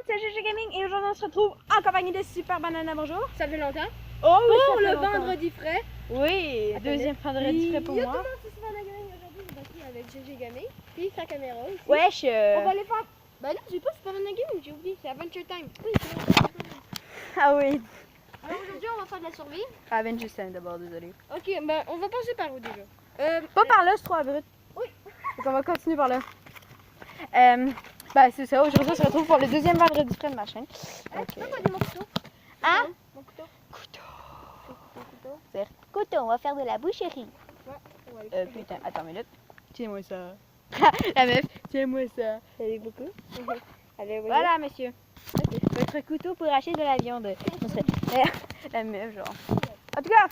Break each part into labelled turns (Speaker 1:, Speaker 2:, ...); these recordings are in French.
Speaker 1: c'est GG Gaming et aujourd'hui on se retrouve en compagnie de Super Banana. Bonjour.
Speaker 2: Ça fait longtemps.
Speaker 1: Oh oui,
Speaker 2: Pour
Speaker 1: ça fait
Speaker 2: le
Speaker 1: longtemps.
Speaker 2: vendredi frais.
Speaker 1: Oui, deuxième vendredi frais pour moi.
Speaker 2: Comment c'est Super Banana Gaming aujourd'hui? Je suis avec GG Gaming. Puis sa caméra aussi.
Speaker 1: Wesh.
Speaker 2: On va aller faire. Ben là, j'ai pas Super Banana Gaming, j'ai oublié. C'est Adventure Time. Oui, c'est vrai.
Speaker 1: Ah oui.
Speaker 2: Alors aujourd'hui, on va faire de la survie.
Speaker 1: Avengers Time d'abord, désolé.
Speaker 2: Ok, ben on va passer par où déjà?
Speaker 1: Pas par là, c'est trop abrupt.
Speaker 2: Oui.
Speaker 1: Donc on va continuer par là. Ben c'est ça, aujourd'hui on se retrouve pour le deuxième vendredi frais de ma chaîne.
Speaker 2: Tu peux donner mon couteau?
Speaker 1: Hein?
Speaker 2: Mon couteau.
Speaker 1: Couteau. C'est couteau, on va faire de la boucherie.
Speaker 2: Ouais, ouais.
Speaker 1: Putain, attends une minute. Tiens-moi ça. La meuf, tiens-moi ça. Ça dit beaucoup.
Speaker 2: Allez, oui.
Speaker 1: Voilà, monsieur. Votre couteau pour hacher de la viande. La meuf, genre. En tout cas,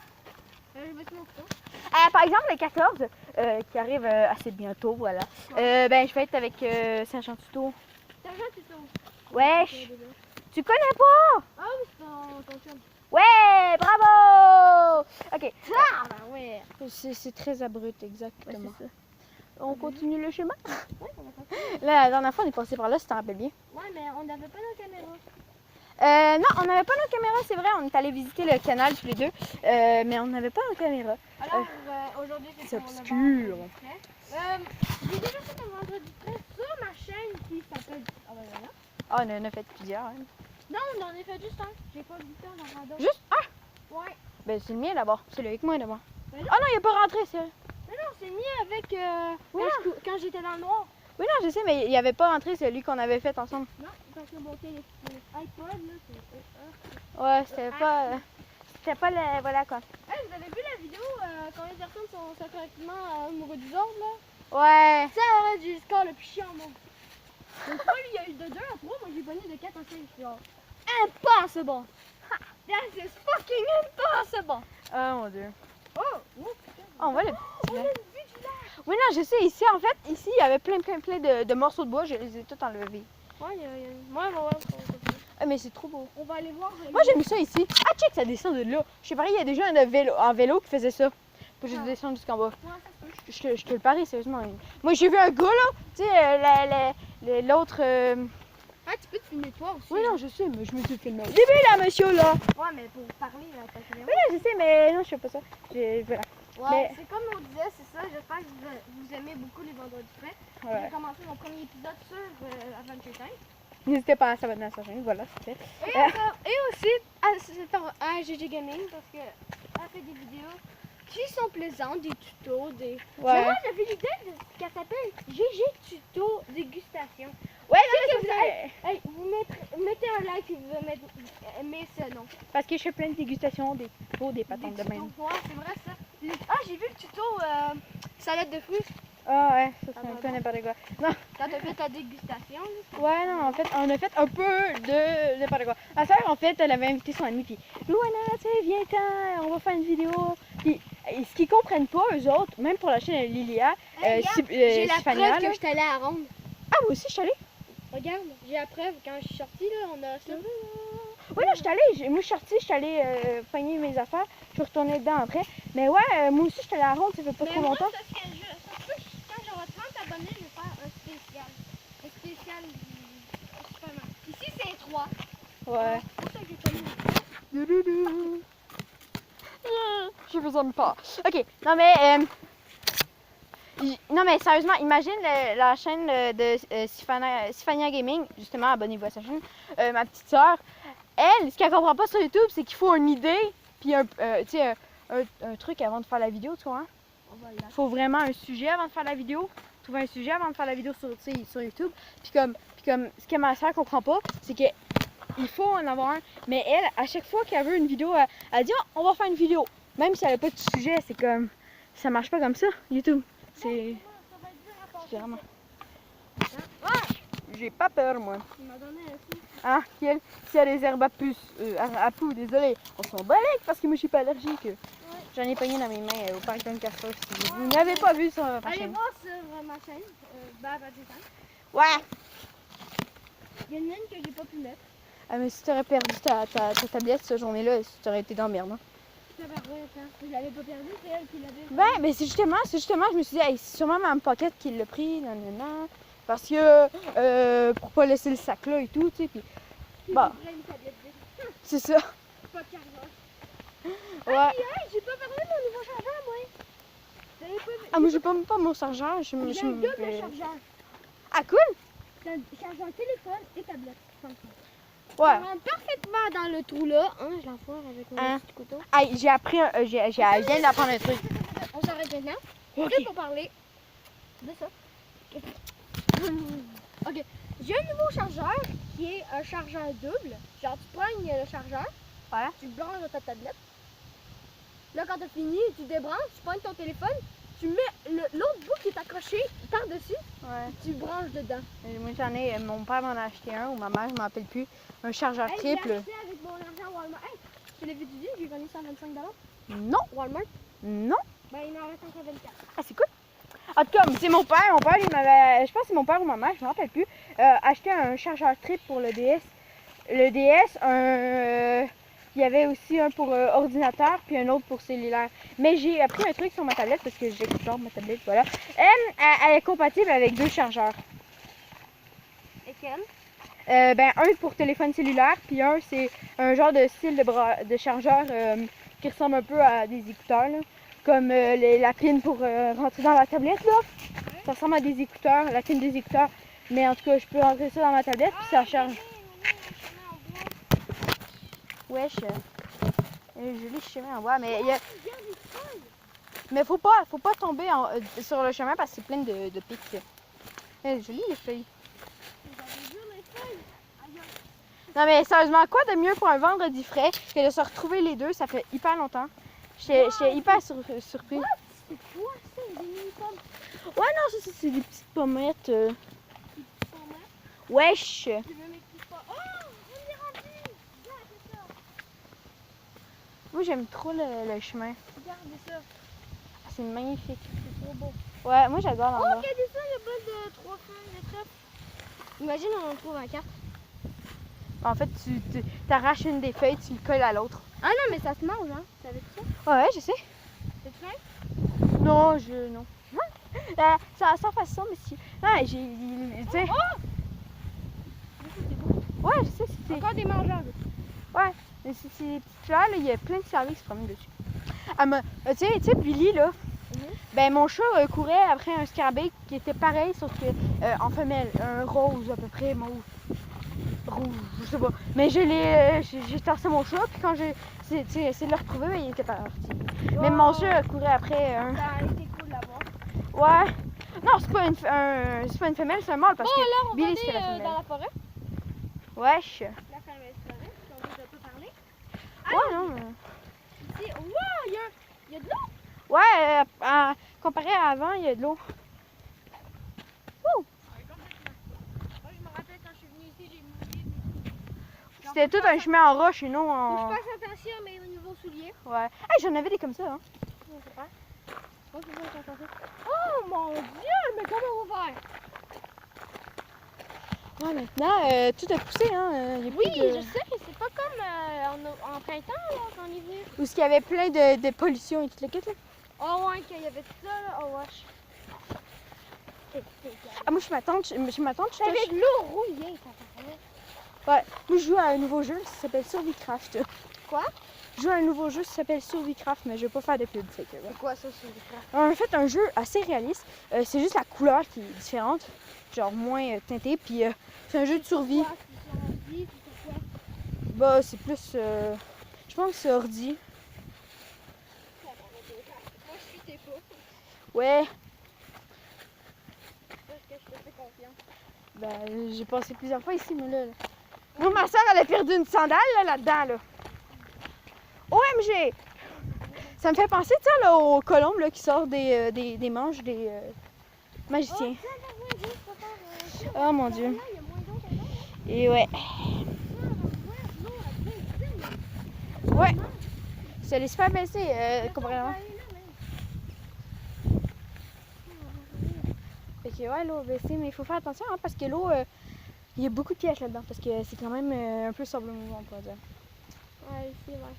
Speaker 2: Je vais mettre mon couteau.
Speaker 1: par exemple, le 14, qui arrive assez bientôt, voilà. Ben, je vais être avec Saint-Jean Tuto.
Speaker 2: T'as un tuto?
Speaker 1: Wesh! Tu connais pas?
Speaker 2: Ah oui, c'est ton chum.
Speaker 1: Ouais, bravo! Ok.
Speaker 2: Ah, ben ouais.
Speaker 1: C'est très abrupt, exactement.
Speaker 2: Ouais, c'est ça.
Speaker 1: On continue le chemin?
Speaker 2: Ouais, on va faire ça.
Speaker 1: Là, la dernière fois, on est passé par là, si t'en rappelles bien.
Speaker 2: Ouais, mais on n'avait pas nos caméras.
Speaker 1: Non, on n'avait pas nos caméras, c'est vrai. On est allé visiter le canal tous les deux, mais on n'avait pas nos caméras.
Speaker 2: Alors, aujourd'hui,
Speaker 1: C'est
Speaker 2: pour le
Speaker 1: obscur.
Speaker 2: vendredi frais. J'ai déjà fait un vendredi frais sur ma chaîne qui s'appelle. Ah, ben voilà.
Speaker 1: Ah, on en a fait plusieurs. Hein.
Speaker 2: Non, on en a fait juste un. J'ai pas vu ça dans la
Speaker 1: Juste un?
Speaker 2: Ouais.
Speaker 1: Ben, c'est le mien d'abord. C'est le avec moi d'abord.
Speaker 2: Ben non.
Speaker 1: Ah non, il est pas rentré, c'est vrai.
Speaker 2: Mais non, c'est mis avec.
Speaker 1: Oui,
Speaker 2: quand j'étais dans le noir.
Speaker 1: Oui, non, je sais, mais il n'y avait pas rentré celui qu'on avait fait ensemble.
Speaker 2: Non, parce que mon téléphone iPod, là, c'est.
Speaker 1: Ouais, c'était pas. C'était pas le. Voilà quoi.
Speaker 2: Hey, vous avez vu la vidéo quand les personnes sont correctement amoureux du ordre, là?
Speaker 1: Ouais.
Speaker 2: Ça aurait du score le plus chiant, moi. Donc, lui, il y a eu de 2 à 3, moi j'ai pogné de 4 à 5. Genre, impossible! That is fucking impossible!
Speaker 1: Oh mon dieu.
Speaker 2: Oh! Oh, putain!
Speaker 1: Oh, on voit le
Speaker 2: On
Speaker 1: petit
Speaker 2: a
Speaker 1: lac.
Speaker 2: une vue du lac!
Speaker 1: Oui, non, je sais, ici, en fait, ici, il y avait plein de morceaux de bois, je les ai tous enlevés.
Speaker 2: Ouais, il y a. Ouais, ouais.
Speaker 1: Ah, mais c'est trop beau.
Speaker 2: On va aller voir.
Speaker 1: Moi, j'ai mis ça ici. Ah, check, ça descend de là. Je sais pas, il y a déjà un vélo qui faisait ça. Faut juste descendre jusqu'en bas.
Speaker 2: Ouais, ça se peut.
Speaker 1: Je te le parie, sérieusement. Moi, j'ai vu un gars, là, tu sais, l'autre...
Speaker 2: Ah, tu peux te filmer toi aussi.
Speaker 1: Oui, non, je sais, mais je me suis filmé au début, là, monsieur, là.
Speaker 2: Ouais, mais pour parler, ta caméra.
Speaker 1: Oui, non, je sais, mais non, je fais pas ça. Voilà.
Speaker 2: Ouais,
Speaker 1: Mais-
Speaker 2: c'est comme on disait, c'est ça. J'espère que vous aimez beaucoup les vendredis frais.
Speaker 1: Ouais.
Speaker 2: J'ai commencé mon premier épisode sur Adventure Time.
Speaker 1: N'hésitez pas à s'abonner à sa chaîne, voilà, c'est fait.
Speaker 2: Et aussi à GG Gaming parce qu'elle fait des vidéos qui sont plaisantes, des tutos, des.
Speaker 1: Ouais.
Speaker 2: Mais moi j'avais l'idée qu'elle s'appelle GG Tuto Dégustation.
Speaker 1: Ouais,
Speaker 2: Tu sais
Speaker 1: non,
Speaker 2: que
Speaker 1: c'est
Speaker 2: Hey, vous mettez un like et vous aimez ce nom.
Speaker 1: parce que je fais plein de dégustations, des pots, des patentes de
Speaker 2: Des
Speaker 1: même.
Speaker 2: tutos. Ouais, c'est vrai ça. Ah, j'ai vu le tuto salade de fruits
Speaker 1: Ah ouais, ça c'est
Speaker 2: Ah,
Speaker 1: un peu n'importe quoi. Non,
Speaker 2: quand t'as fait ta dégustation. Là,
Speaker 1: ouais, non, en fait, on a fait un peu de n'importe quoi. Ma soeur, en fait, elle avait invité son amie, puis Louana, tu sais, viens-t'en, on va faire une vidéo. Puis, ce qu'ils comprennent pas, eux autres, même pour la chaîne de Lilia,
Speaker 2: Hey, regarde, j'ai la
Speaker 1: Sifania,
Speaker 2: preuve
Speaker 1: là.
Speaker 2: que je suis allée à Ronde.
Speaker 1: Ah, moi aussi, je suis allée.
Speaker 2: Regarde, j'ai la preuve. Quand je suis sortie, là, on a ça.
Speaker 1: Oui, non, je suis allée. Moi, je suis sortie, je suis allée pogner mes affaires. Je suis retournée dedans après. Mais ouais, moi aussi, je suis allée à Ronde, ça fait pas trop longtemps.
Speaker 2: Ça se peut, quand j'aurai 30 abonnés, je vais faire un spécial. Un spécial du Superman. Ici, c'est 3.
Speaker 1: Ouais.
Speaker 2: C'est pour ça que j'ai pas mis.
Speaker 1: Doudoudou. Je vous aime pas. Ok, non mais non mais sérieusement, imagine la chaîne de Sifania Gaming, justement, abonnez-vous à sa chaîne. Ma petite soeur, elle, ce qu'elle comprend pas sur YouTube, c'est qu'il faut une idée, puis tu sais, un truc avant de faire la vidéo, tu vois. Hein? Il faut vraiment un sujet avant de faire la vidéo. Trouver un sujet avant de faire la vidéo sur YouTube. Puis comme ce que ma soeur comprend pas, c'est que il faut en avoir un. Mais elle, à chaque fois qu'elle veut une vidéo, elle dit oh, on va faire une vidéo. Même si elle n'a pas de sujet, c'est comme. Ça marche pas comme ça, YouTube. C'est vraiment. J'ai pas peur, moi.
Speaker 2: Il m'a donné un coup.
Speaker 1: Ah, s'il y a des herbes à puce, à poux, désolé, on s'en balèque parce que moi je suis pas allergique. J'en ai pogné dans mes mains au parc d'un castor. Si vous n'avez pas vu sur ma
Speaker 2: Allez
Speaker 1: chaîne.
Speaker 2: voir sur ma chaîne. Adventure Time.
Speaker 1: Ouais!
Speaker 2: Il y en a une que j'ai pas pu mettre.
Speaker 1: Ah, mais si t'aurais perdu ta tablette cette journée-là, t'aurais été dans la merde. Hein.
Speaker 2: Je l'avais pas perdu, c'est elle qui l'avait.
Speaker 1: Ben, mais c'est justement, je me suis dit, hey, c'est sûrement Mme Pocket qui l'a pris, nanana, parce que, pour pas laisser le sac là et tout, tu sais, puis Bon.
Speaker 2: Une tablette vide.
Speaker 1: C'est ça.
Speaker 2: Pas de chargeur.
Speaker 1: Ouais.
Speaker 2: Hey, j'ai pas parlé de mon nouveau chargeur, moi. Vous avez pas vu?
Speaker 1: Ah, moi, j'ai pas même pas mon chargeur.
Speaker 2: J'ai un double chargeur.
Speaker 1: Ah, cool.
Speaker 2: C'est un chargeur téléphone et tablette.
Speaker 1: Ouais.
Speaker 2: Ça rentre parfaitement dans le trou là. Hein, je l'enfoire avec mon
Speaker 1: Hein?
Speaker 2: petit couteau.
Speaker 1: Hey, j'ai appris je viens d'apprendre un truc.
Speaker 2: On s'arrête maintenant.
Speaker 1: Ok.
Speaker 2: C'est pour parler de ça. Ok. J'ai un nouveau chargeur qui est un chargeur double. Genre, tu prends le chargeur,
Speaker 1: Ouais.
Speaker 2: tu le branches dans ta tablette. Là, quand t'as fini, tu débranches, tu prends ton téléphone, tu mets l'autre bout qui est accroché par-dessus,
Speaker 1: Ouais.
Speaker 2: tu le branches dedans.
Speaker 1: Moi, j'en ai. Mon père m'en a acheté un, ou ma mère, je m'en rappelle plus. Un chargeur
Speaker 2: Hey,
Speaker 1: triple.
Speaker 2: j'ai acheté avec mon argent Walmart. Hey, tu l'as vu du j'ai gagné 125
Speaker 1: Non.
Speaker 2: Walmart.
Speaker 1: Non.
Speaker 2: Ben, il m'en reste 124.
Speaker 1: Ah, c'est cool. En tout cas, c'est mon père. Mon père, il m'avait. Je pense que c'est mon père ou ma mère, je me rappelle plus. Acheté un chargeur triple pour le DS. Le DS, il y avait aussi un pour ordinateur, puis un autre pour cellulaire. Mais j'ai appris un truc sur ma tablette parce que j'explore ma tablette, voilà. Elle est compatible avec 2 chargeurs.
Speaker 2: Et quel?
Speaker 1: Ben, un pour téléphone cellulaire, puis un, c'est un genre de style de chargeur qui ressemble un peu à des écouteurs, là. Comme la pine pour rentrer dans la tablette, là. Ça ressemble à des écouteurs, la pine des écouteurs. Mais en tout cas, je peux rentrer ça dans ma tablette, puis ça charge. Wesh. Joli chemin en bois, mais il y a... Mais faut pas tomber sur le chemin parce que c'est plein de pics. Joli les feuilles. Non mais sérieusement, quoi de mieux pour un vendredi frais que de se retrouver les deux, ça fait hyper longtemps. J'étais hyper surpris.
Speaker 2: C'est quoi ça? Des mini-pommes?
Speaker 1: Ouais non, ça c'est des petites pommettes.
Speaker 2: Des petites pommes?
Speaker 1: Wesh.
Speaker 2: Tu veux mes petites pommes? Oh! On est rendu! Regarde ça!
Speaker 1: Moi j'aime trop le chemin.
Speaker 2: Regardez ça!
Speaker 1: Ah, c'est magnifique.
Speaker 2: C'est trop beau.
Speaker 1: Ouais, moi j'adore
Speaker 2: Oh,
Speaker 1: l'endroit.
Speaker 2: regardez ça, le bol de 3 feuilles de trèfle. Imagine, on en trouve un 4.
Speaker 1: En fait, tu t'arraches une des feuilles, tu le colles à l'autre.
Speaker 2: Ah non, mais ça se mange, hein? Savais-tu ça?
Speaker 1: Ouais, je sais.
Speaker 2: C'est fin?
Speaker 1: Non, non. Ça fait ça, monsieur. Ah, tu sais. Ouais, je sais, c'est.
Speaker 2: Encore des mangeables.
Speaker 1: Ouais, mais c'est des petites fleurs, là, il y a plein de cerveaux qui se promènent dessus. Tu sais, Billy, là, ben mon chat courait après un scarabée qui était pareil, sauf que en femelle, un rose à peu près, mauve. Rouge, je sais pas. Mais j'ai tassé mon chat, puis quand j'ai essayé de le retrouver, ben, il était parti. Mais mon chat courait après un.
Speaker 2: Ça a été cool là-bas.
Speaker 1: Ouais. Non, c'est pas une femelle, c'est un mâle parce
Speaker 2: Bon,
Speaker 1: que
Speaker 2: alors, on va
Speaker 1: Billy
Speaker 2: aller
Speaker 1: c'est la femelle.
Speaker 2: dans la forêt.
Speaker 1: Wesh.
Speaker 2: La forêt, on va un peu parler.
Speaker 1: Ouais, non.
Speaker 2: Ici, wow, il y a de l'eau.
Speaker 1: Ouais, comparé à avant, il y a de l'eau.
Speaker 2: Moi, je me rappelle quand je suis venue ici, j'ai mouillé.
Speaker 1: C'était tout un chemin en roche et non
Speaker 2: Faut
Speaker 1: en.
Speaker 2: que je fasse attention à mes nouveaux souliers.
Speaker 1: Ouais. Hey, j'en avais des comme ça, hein.
Speaker 2: Je sais pas. Oh, c'est ça, attention. Oh mon dieu, mais comment on va faire?
Speaker 1: Ouais, maintenant, tout a poussé, hein. Il y a
Speaker 2: Oui,
Speaker 1: plus de...
Speaker 2: je sais, c'est pas comme en printemps, là, quand on est venu.
Speaker 1: Où il y avait plein de pollution et tout le kit, là.
Speaker 2: Oh ouais, qu'il y avait ça, là. Oh wesh.
Speaker 1: Ah, moi, je m'attends,
Speaker 2: T'avais de l'eau rouillée, ça paraît.
Speaker 1: Moi, je joue à un nouveau jeu, ça s'appelle Survicraft.
Speaker 2: Quoi?
Speaker 1: Je joue à un nouveau jeu, ça s'appelle Survicraft, mais je vais pas faire de pub, fait que, ouais.
Speaker 2: C'est quoi ça, c'est du craft?
Speaker 1: On a fait un jeu assez réaliste. C'est juste la couleur qui est différente, genre moins teintée, puis c'est un jeu de survie.
Speaker 2: Quoi? C'est sur ordi, c'est sur quoi?
Speaker 1: Bah, c'est plus, je pense que c'est ordi.
Speaker 2: Moi, je suis tes pas.
Speaker 1: Ouais,
Speaker 2: Parce que je te fais confiance.
Speaker 1: ben, j'ai passé plusieurs fois ici, mais là. Moi, ma soeur, elle a perdu une sandale, là-dedans, là. OMG! Ça me fait penser, tu sais, là, aux colombes, là, qui sortent des manches des magiciens. Oh, mon Dieu. Et ouais. Ouais. Ça allait super baisser, comparément. Fait que, ouais, l'eau a baissé, mais il faut faire attention, hein, parce que l'eau, il y a beaucoup de pièges là-dedans, parce que c'est quand même un peu sable mouvant, on pourrait dire.
Speaker 2: Ouais, ici, ouais.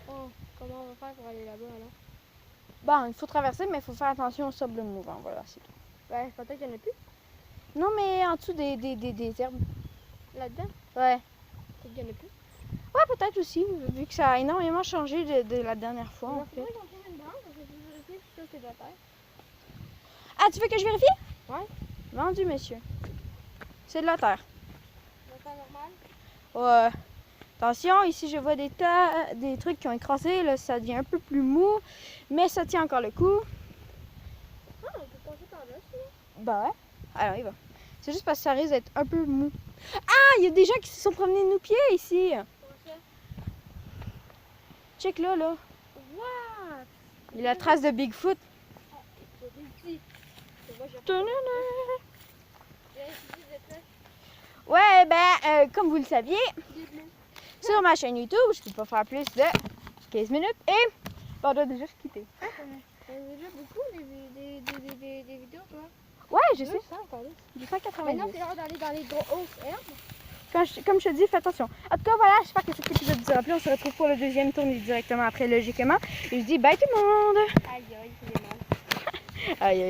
Speaker 2: Oh, comment on va faire pour aller là-bas, alors?
Speaker 1: Bon, il faut traverser, mais il faut faire attention au sable mouvant, voilà, c'est tout.
Speaker 2: Ouais, peut-être qu'il n'y en a plus.
Speaker 1: Non, mais en dessous des herbes.
Speaker 2: Là-dedans?
Speaker 1: Ouais.
Speaker 2: Peut-être qu'il y en a plus.
Speaker 1: Ouais, peut-être aussi, vu que ça a énormément changé de la dernière fois, en fait.
Speaker 2: Faudrait qu'on trouve une branche, parce que je sais si ça c'est de la terre.
Speaker 1: Ah, tu veux que je vérifie?
Speaker 2: Ouais.
Speaker 1: Vendu, monsieur. C'est de la terre.
Speaker 2: De la terre normale?
Speaker 1: Ouais. Attention, ici je vois des trucs qui ont écrasé, là ça devient un peu plus mou, mais ça tient encore le coup.
Speaker 2: Ah, on peut passer par là, sinon.
Speaker 1: Bah ouais. Alors il va. C'est juste parce que ça risque d'être un peu mou. Ah, il y a des gens qui se sont promenés de nos pieds ici.
Speaker 2: Comment ça?
Speaker 1: Check là, là.
Speaker 2: What?
Speaker 1: Il y a la trace de Bigfoot.
Speaker 2: C'est ici. Moi, j'ai
Speaker 1: Tanana.
Speaker 2: ici des flèches.
Speaker 1: Ouais, ben, comme vous le saviez,
Speaker 2: Des bleus.
Speaker 1: sur ma chaîne YouTube, je peux pas faire plus de 15 minutes et ben, on doit déjà se quitter.
Speaker 2: T'as déjà beaucoup des vidéos, toi?
Speaker 1: Ouais, je sais.
Speaker 2: Ça, encore là.
Speaker 1: Du 190.
Speaker 2: Maintenant, c'est l'heure d'aller dans les grosses herbes.
Speaker 1: Comme je te dis, fais attention. En tout cas, voilà, j'espère que cet épisode vous aura plu. On se retrouve pour le deuxième tourné directement après, logiquement. Et je dis bye tout le monde.
Speaker 2: Aïe, aïe, c'est des mal.
Speaker 1: Aïe, aïe.